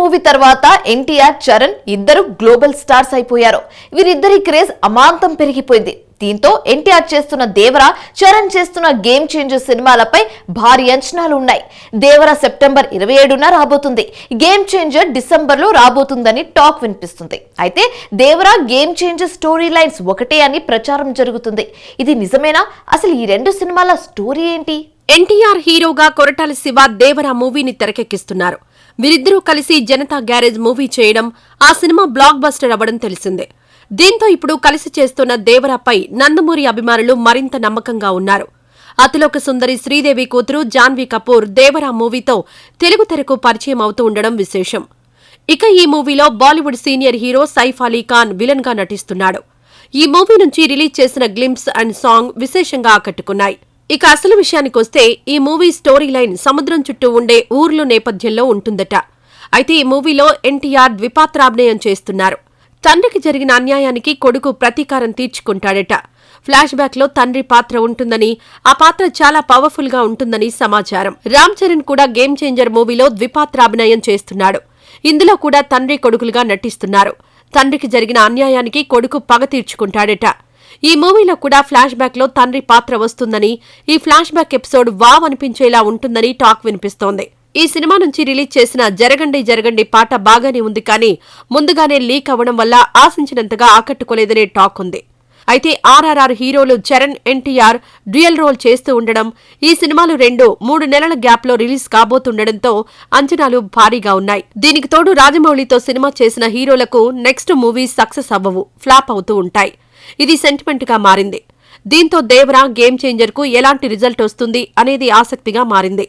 Movie తర్వాత ఎన్టీఆర్ చరణ్ ఇద్దరు global stars అయిపోయారు. వీరిద్దరి క్రేజ్ అమాంతం పెరిగిపోయింది. దీంతో ఎన్టీఆర్ చేస్తున్న దేవర, చరణ్ చేస్తున్న గేమ్ చేంజర్ సినిమాలపై భారీ అంచనాలు ఉన్నాయి. దేవర సెప్టెంబర్ 27న రాబోతుంది. గేమ్ చేంజర్ డిసెంబర్ లో రాబోతుందని టాక్ వినిపిస్తుంది. అయితే దేవర, గేమ్ చేంజర్ స్టోరీ లైన్స్ ఒకటే అని ప్రచారం జరుగుతుంది. ఇది నిజమేనా? అసలు ఈ రెండు సినిమాల స్టోరీ ఏంటి? ఎన్టీఆర్ హీరోగా కొరటాల శివ దేవర మూవీని తెరకెక్కిస్తున్నారు. వీరిద్దరూ కలిసి జనతా గ్యారేజ్ మూవీ చేయడం, ఆ సినిమా బ్లాక్ బస్టర్ అవ్వడం తెలిసిందే. దీంతో ఇప్పుడు కలిసి చేస్తున్న దేవరపై నందమూరి అభిమానులు మరింత నమ్మకంగా ఉన్నారు. అతిలోక సుందరి శ్రీదేవి కూతురు జాన్వీ కపూర్ దేవర మూవీతో తెలుగు తెరకు పరిచయం అవుతూ ఉండడం విశేషం. ఇక ఈ మూవీలో Bollywood senior hero Saif Ali Khan villain గా నటిస్తున్నాడు. ఈ మూవీ నుంచి రిలీజ్ చేసిన గ్లింప్స్ అండ్ సాంగ్ విశేషంగా ఆకట్టుకున్నాయి. ఇక అసలు విషయానికొస్తే ఈ మూవీ స్టోరీ లైన్ సముద్రం చుట్టూ ఉండే ఊర్లు నేపథ్యంలో ఉంటుందట. అయితే ఈ మూవీలో ఎన్టీఆర్ ద్విపాత్రాభినయం చేస్తున్నారు. తండ్రికి జరిగిన అన్యాయానికి కొడుకు ప్రతీకారం తీర్చుకుంటాడట. ఫ్లాష్ బ్యాక్ లో తండ్రి పాత్ర ఉంటుందని, ఆ పాత్ర చాలా పవర్ఫుల్ గా ఉంటుందని సమాచారం. రామ్ చరణ్ కూడా గేమ్ చేంజర్ మూవీలో ద్విపాత్రాభినయం చేస్తున్నాడు. ఇందులో కూడా తండ్రి కొడుకులుగా నటిస్తున్నారు. తండ్రికి జరిగిన అన్యాయానికి కొడుకు పగ తీర్చుకుంటాడట. ఈ మూవీలో కూడా ఫ్లాష్ బ్యాక్ లో తండ్రి పాత్ర వస్తుందని, ఈ ఫ్లాష్ బ్యాక్ ఎపిసోడ్ వావ్ అనిపించేలా ఉంటుందని టాక్ వినిపిస్తోంది. ఈ సినిమా నుంచి రిలీజ్ చేసిన జరగండి జరగండి పాట బాగానే ఉంది, కానీ ముందుగానే లీక్ అవ్వడం వల్ల ఆశించినంతగా ఆకట్టుకోలేదనే టాక్ ఉంది. అయితే ఆర్ఆర్ఆర్ హీరోలు చరణ్, ఎన్టీఆర్ డ్యూయల్ రోల్ చేస్తూ ఉండడం, ఈ సినిమాలు 2-3 నెలల గ్యాప్ లో రిలీజ్ కాబోతుండటంతో అంచనాలు భారీగా ఉన్నాయి. దీనికి తోడు రాజమౌళితో సినిమా చేసిన హీరోలకు నెక్స్ట్ మూవీస్ సక్సెస్ అవ్వవు, ఫ్లాప్ అవుతూ ఉంటాయి. ఇది సెంటిమెంట్ గా మారింది. దీంతో దేవర, గేమ్ చేంజర్ కు ఎలాంటి రిజల్ట్ వస్తుంది అనేది ఆసక్తిగా మారింది.